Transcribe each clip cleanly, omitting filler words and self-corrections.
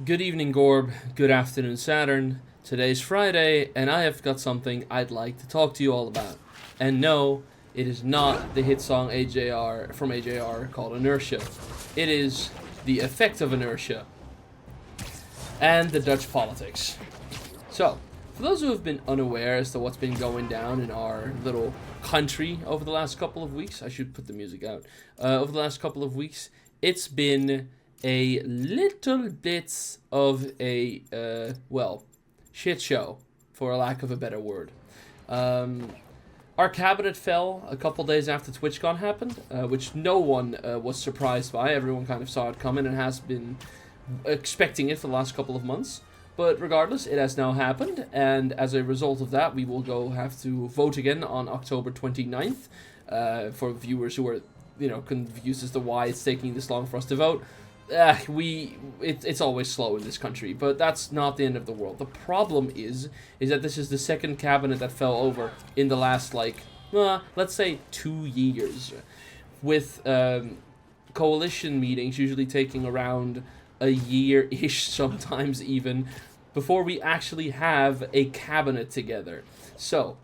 Good evening, Gorb. Good afternoon, Saturn. Today's Friday, and I have got something I'd like to talk to you all about. And no, it is not the hit song AJR from AJR called Inertia. It is the effect of inertia and the Dutch politics. So, for those who have been unaware as to what's been going down in our little country over the last couple of weeks, I should put the music out. Over the last couple of weeks, it's been a little bit of a, shit show, for a lack of a better word. Our cabinet fell a couple days after TwitchCon happened, which no one was surprised by. Everyone kind of saw it coming and has been expecting it for the last couple of months. But regardless, it has now happened, and as a result of that, we will have to vote again on October 29th. For viewers who are, confused as to why it's taking this long for us to vote, it's always slow in this country, but that's not the end of the world. The problem is that this is the second cabinet that fell over in the last, let's say 2 years, with coalition meetings usually taking around a year-ish, sometimes even, before we actually have a cabinet together. So,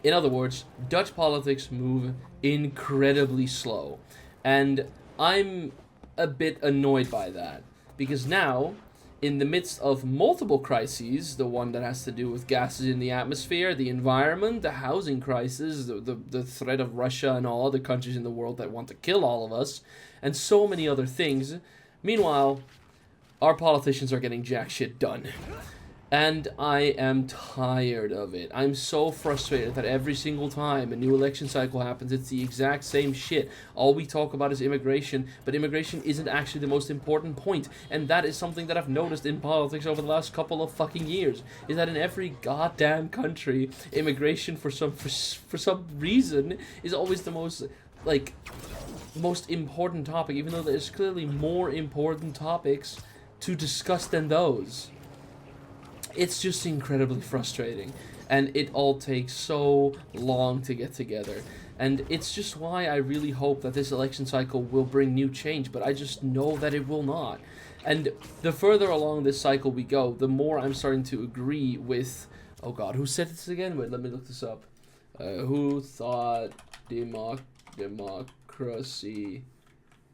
in other words, Dutch politics move incredibly slow, and I'm a bit annoyed by that, because now, in the midst of multiple crises, the one that has to do with gases in the atmosphere, the environment, the housing crisis, the threat of Russia and all other countries in the world that want to kill all of us, and so many other things, meanwhile, our politicians are getting jack shit done. And I am tired of it. I'm so frustrated that every single time a new election cycle happens, it's the exact same shit. All we talk about is immigration, but immigration isn't actually the most important point. And that is something that I've noticed in politics over the last couple of fucking years, is that in every goddamn country, immigration for some reason is always the most important topic, even though there's clearly more important topics to discuss than those. It's just incredibly frustrating, and it all takes so long to get together. And it's just why I really hope that this election cycle will bring new change, but I just know that it will not. And the further along this cycle we go, the more I'm starting to agree with... Oh god, who said this again? Wait, let me look this up. Who thought democracy...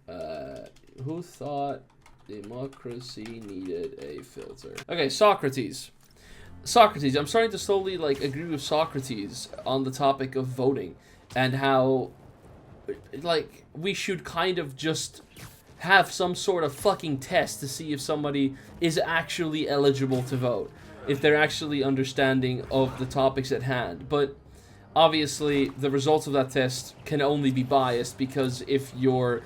who thought democracy needed a filter? Okay, Socrates. I'm starting to slowly, agree with Socrates on the topic of voting, and how, we should kind of just have some sort of fucking test to see if somebody is actually eligible to vote, if they're actually understanding of the topics at hand. But obviously, the results of that test can only be biased, because if your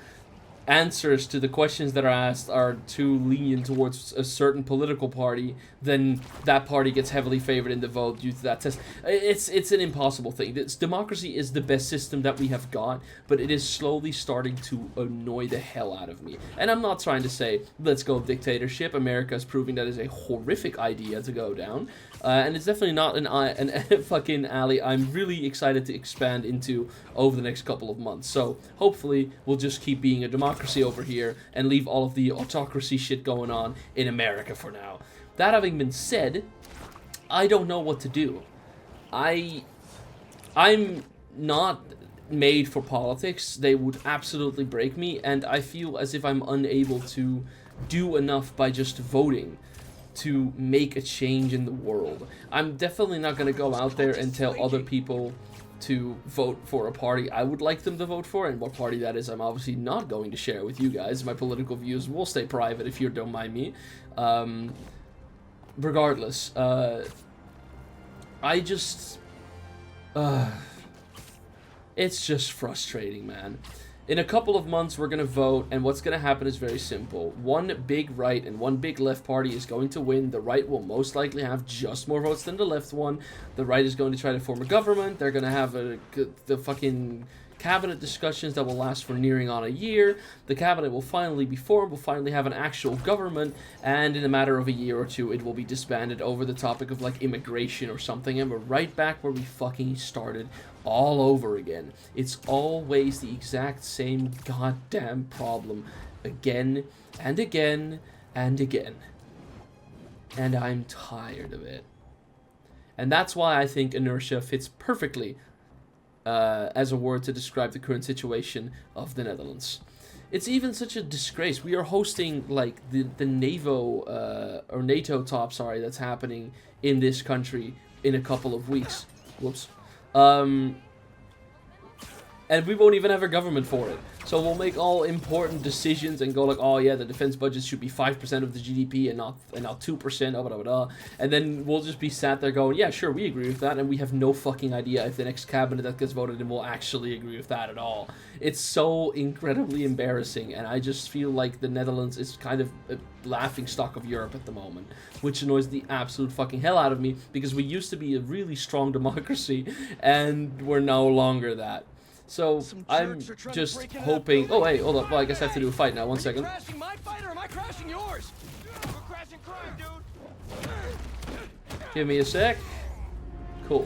answers to the questions that are asked are too lenient towards a certain political party, then that party gets heavily favored in the vote due to that test. It's an impossible thing. Democracy is the best system that we have got, but it is slowly starting to annoy the hell out of me. And I'm not trying to say, let's go dictatorship. America is proving that is a horrific idea to go down. And it's definitely not an fucking alley I'm really excited to expand into over the next couple of months. So hopefully we'll just keep being a democracy over here and leave all of the autocracy shit going on in America for now. That having been said, I don't know what to do. I'm not made for politics. They would absolutely break me, and I feel as if I'm unable to do enough by just voting to make a change in the world. I'm definitely not going to go out there and tell other people to vote for a party I would like them to vote for, and what party that is I'm obviously not going to share with you guys. My political views will stay private if you don't mind me. Regardless, it's just frustrating, man. In a couple of months, we're going to vote, and what's going to happen is very simple. One big right and one big left party is going to win. The right will most likely have just more votes than the left one. The right is going to try to form a government. They're going to have the fucking cabinet discussions that will last for nearing on a year. The cabinet will finally be formed, will finally have an actual government, and in a matter of a year or two, it will be disbanded over the topic of, immigration or something, and we're right back where we fucking started all over again. It's always the exact same goddamn problem, again and again and again. and I'm tired of it. And that's why I think inertia fits perfectly as a word to describe the current situation of the Netherlands. It's even such a disgrace. We are hosting like the NAVO or NATO top, sorry, that's happening in this country in a couple of weeks. Whoops. And we won't even have a government for it. So we'll make all important decisions and go like, oh yeah, the defense budget should be 5% of the GDP and not 2%, blah, blah, blah. And then we'll just be sat there going, yeah, sure, we agree with that, and we have no fucking idea if the next cabinet that gets voted in will actually agree with that at all. It's so incredibly embarrassing, and I just feel like the Netherlands is kind of a laughing stock of Europe at the moment, which annoys the absolute fucking hell out of me, because we used to be a really strong democracy, and we're no longer that. So I'm just hoping. Oh, hey, hold up. Well, I guess I have to do a fight now. 1 second. Crashing my fight or am I crashing yours? We're crashing crime, dude. Give me a sec. Cool.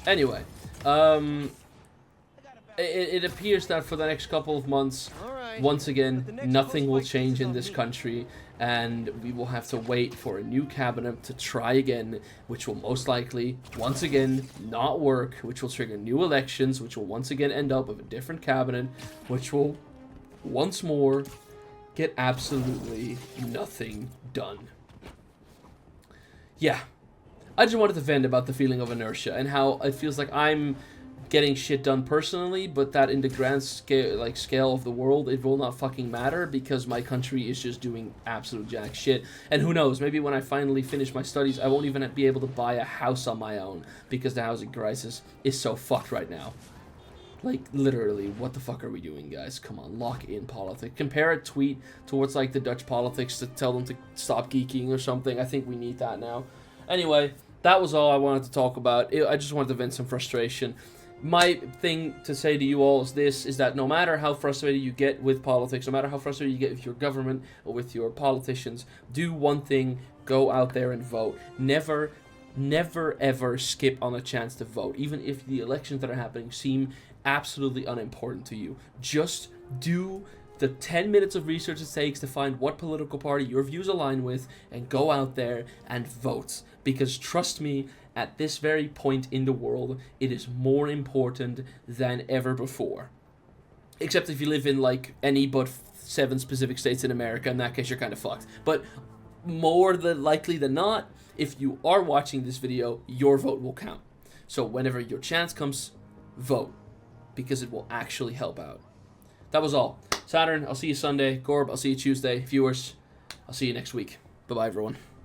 Anyway, it appears that for the next couple of months, once again, nothing will change in this country, and we will have to wait for a new cabinet to try again, which will most likely, once again, not work, which will trigger new elections, which will once again end up with a different cabinet, which will, once more, get absolutely nothing done. Yeah. I just wanted to vent about the feeling of inertia, and how it feels like I'm getting shit done personally, but that in the grand scale of the world, it will not fucking matter, because my country is just doing absolute jack shit. And who knows, maybe when I finally finish my studies, I won't even be able to buy a house on my own, because the housing crisis is so fucked right now. Like, literally, what the fuck are we doing, guys? Come on, lock in politics. Compare a tweet towards, like, the Dutch politics to tell them to stop geeking or something. I think we need that now. Anyway, that was all I wanted to talk about. I just wanted to vent some frustration. My thing to say to you all is this, is that no matter how frustrated you get with politics, no matter how frustrated you get with your government or with your politicians, do one thing: go out there and vote. Never, never, ever skip on a chance to vote, even if the elections that are happening seem absolutely unimportant to you. Just do the 10 minutes of research it takes to find what political party your views align with, and go out there and vote. Because trust me, at this very point in the world, it is more important than ever before. Except if you live in, like, any but 7 specific states in America. In that case, you're kind of fucked. But more than likely than not, if you are watching this video, your vote will count. So whenever your chance comes, vote. Because it will actually help out. That was all. Saturn, I'll see you Sunday. Gorb, I'll see you Tuesday. Viewers, I'll see you next week. Bye-bye, everyone.